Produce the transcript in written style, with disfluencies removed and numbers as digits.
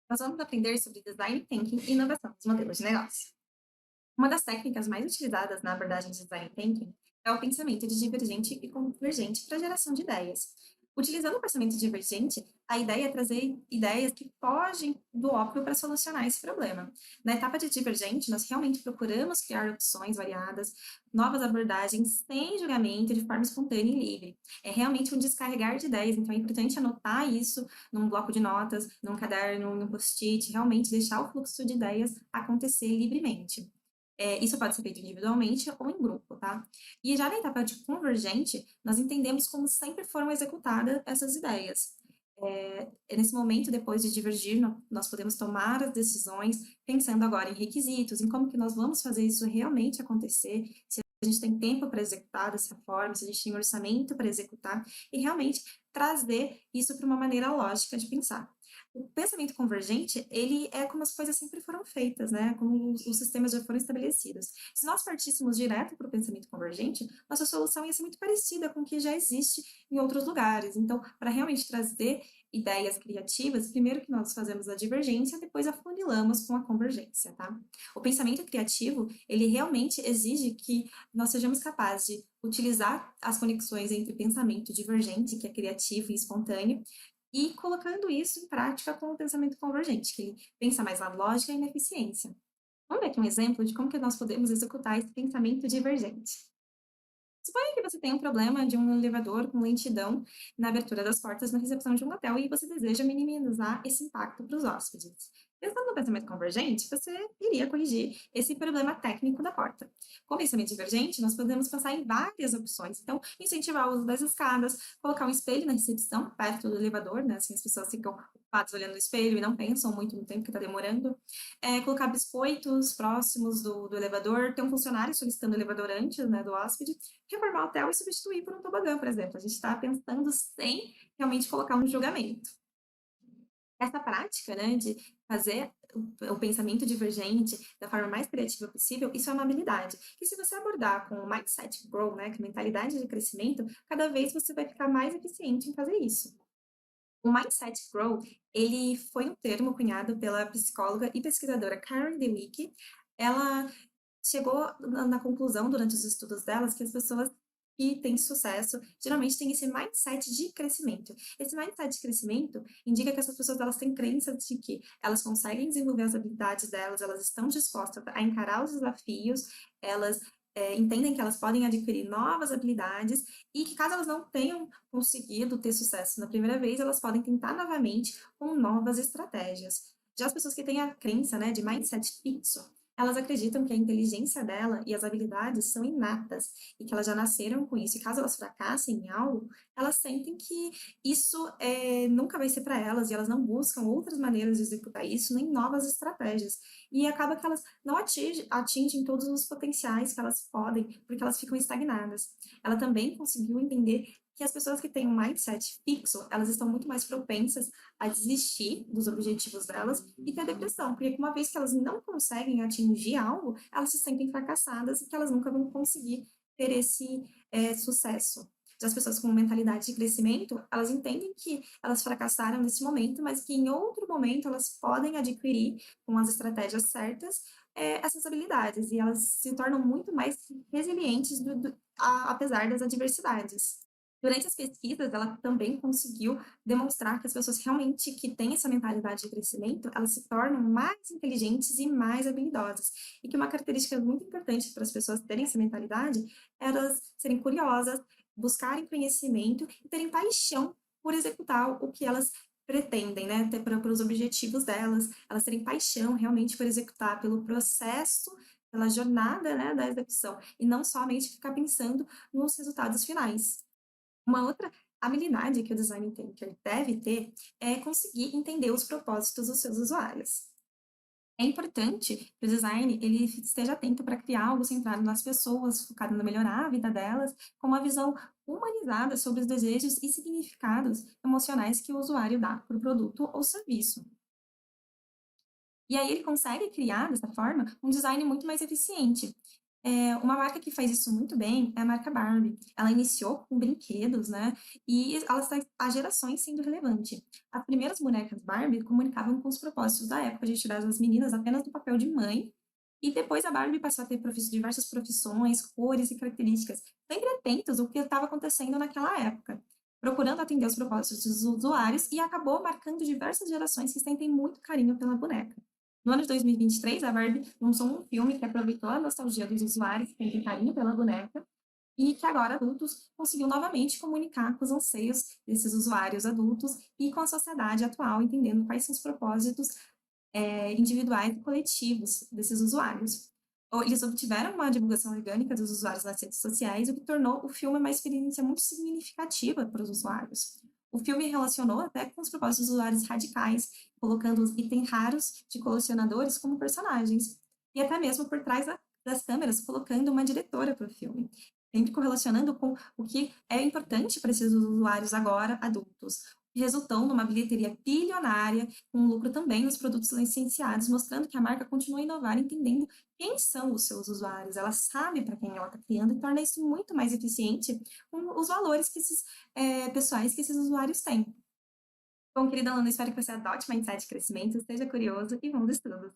Nós vamos aprender sobre design thinking e inovação dos modelos de negócio. Uma das técnicas mais utilizadas na abordagem de design thinking é o pensamento de divergente e convergente para a geração de ideias. Utilizando o pensamento divergente, a ideia é trazer ideias que fogem do óbvio para solucionar esse problema. Na etapa de divergente, nós realmente procuramos criar opções variadas, novas abordagens sem julgamento, de forma espontânea e livre. É realmente um descarregar de ideias, então é importante anotar isso num bloco de notas, num caderno, num post-it, realmente deixar o fluxo de ideias acontecer livremente. Isso pode ser feito individualmente ou em grupo, tá? E já na etapa de convergente, nós entendemos como sempre foram executadas essas ideias. Nesse momento, depois de divergir, nós podemos tomar as decisões pensando agora em requisitos, em como que nós vamos fazer isso realmente acontecer, se a gente tem tempo para executar dessa forma, se a gente tem orçamento para executar, e realmente trazer isso para uma maneira lógica de pensar. O pensamento convergente, ele é como as coisas sempre foram feitas, né? Como os sistemas já foram estabelecidos. Se nós partíssemos direto para o pensamento convergente, nossa solução ia ser muito parecida com o que já existe em outros lugares. Então, para realmente trazer ideias criativas, primeiro que nós fazemos a divergência, depois afunilamos com a convergência, tá? O pensamento criativo, ele realmente exige que nós sejamos capazes de utilizar as conexões entre pensamento divergente, que é criativo e espontâneo, e colocando isso em prática com o pensamento convergente, que ele pensa mais na lógica e na eficiência. Vamos ver aqui um exemplo de como que nós podemos executar esse pensamento divergente. Suponha que você tem um problema de um elevador com lentidão na abertura das portas na recepção de um hotel e você deseja minimizar esse impacto para os hóspedes. Pensando no pensamento convergente, você iria corrigir esse problema técnico da porta. Com o pensamento divergente, nós podemos pensar em várias opções. Então, incentivar o uso das escadas, colocar um espelho na recepção, perto do elevador, né? Assim as pessoas ficam ocupadas olhando no espelho e não pensam muito no tempo que está demorando. Colocar biscoitos próximos do elevador, ter um funcionário solicitando o elevador antes, né, do hóspede, reformar o hotel e substituir por um tobogã, por exemplo. A gente está pensando sem realmente colocar um julgamento. Essa prática, né, de fazer o pensamento divergente da forma mais criativa possível, isso é uma habilidade. E se você abordar com o mindset grow, né, que é mentalidade de crescimento, cada vez você vai ficar mais eficiente em fazer isso. O mindset grow, ele foi um termo cunhado pela psicóloga e pesquisadora Karen DeWicke. Ela chegou na conclusão, durante os estudos delas, que as pessoas que têm sucesso, geralmente têm esse mindset de crescimento. Esse mindset de crescimento indica que essas pessoas, elas têm crença de que elas conseguem desenvolver as habilidades delas, elas estão dispostas a encarar os desafios, elas entendem que elas podem adquirir novas habilidades e que caso elas não tenham conseguido ter sucesso na primeira vez, elas podem tentar novamente com novas estratégias. Já as pessoas que têm a crença, né, de mindset fixo, elas acreditam que a inteligência dela e as habilidades são inatas e que elas já nasceram com isso. E caso elas fracassem em algo, elas sentem que isso nunca vai ser para elas e elas não buscam outras maneiras de executar isso, nem novas estratégias. E acaba que elas não atingem todos os potenciais que elas podem, porque elas ficam estagnadas. Ela também conseguiu entender que as pessoas que têm um mindset fixo, elas estão muito mais propensas a desistir dos objetivos delas e ter depressão, porque uma vez que elas não conseguem atingir algo, elas se sentem fracassadas e que elas nunca vão conseguir ter esse sucesso. Já as pessoas com mentalidade de crescimento, elas entendem que elas fracassaram nesse momento, mas que em outro momento elas podem adquirir, com as estratégias certas, essas habilidades, e elas se tornam muito mais resilientes apesar das adversidades. Durante as pesquisas, ela também conseguiu demonstrar que as pessoas realmente que têm essa mentalidade de crescimento, elas se tornam mais inteligentes e mais habilidosas. E que uma característica muito importante para as pessoas terem essa mentalidade é elas serem curiosas, buscarem conhecimento e terem paixão por executar o que elas pretendem, né, ter para os objetivos delas, elas terem paixão realmente por executar, pelo processo, pela jornada, né, da execução, e não somente ficar pensando nos resultados finais. Uma outra habilidade que o design thinker deve ter é conseguir entender os propósitos dos seus usuários. É importante que o design ele esteja atento para criar algo centrado nas pessoas, focado na melhorar a vida delas, com uma visão humanizada sobre os desejos e significados emocionais que o usuário dá para o produto ou serviço. E aí ele consegue criar, dessa forma, um design muito mais eficiente. Uma marca que faz isso muito bem é a marca Barbie. Ela iniciou com brinquedos, né, e ela está há gerações sendo relevante. As primeiras bonecas Barbie comunicavam com os propósitos da época de tirar as meninas apenas do papel de mãe, e depois a Barbie passou a ter diversas profissões, cores e características, sempre atentos ao que estava acontecendo naquela época, procurando atender os propósitos dos usuários e acabou marcando diversas gerações que sentem muito carinho pela boneca. No ano de 2023, a Barbie lançou um filme que aproveitou a nostalgia dos usuários que têm carinho pela boneca e que agora adultos conseguiu novamente comunicar com os anseios desses usuários adultos e com a sociedade atual, entendendo quais são os propósitos individuais e coletivos desses usuários. Eles obtiveram uma divulgação orgânica dos usuários nas redes sociais, o que tornou o filme uma experiência muito significativa para os usuários. O filme relacionou até com os propósitos dos usuários radicais, colocando os itens raros de colecionadores como personagens, e até mesmo por trás das câmeras, colocando uma diretora para o filme, sempre correlacionando com o que é importante para esses usuários agora adultos, resultando numa bilheteria bilionária, com lucro também nos produtos licenciados, mostrando que a marca continua a inovar, entendendo quem são os seus usuários. Ela sabe para quem ela está criando e torna isso muito mais eficiente com os valores que esses pessoais que esses usuários têm. Bom, querida Alana, espero que você adote o mindset de crescimento, esteja curioso e bons estudos.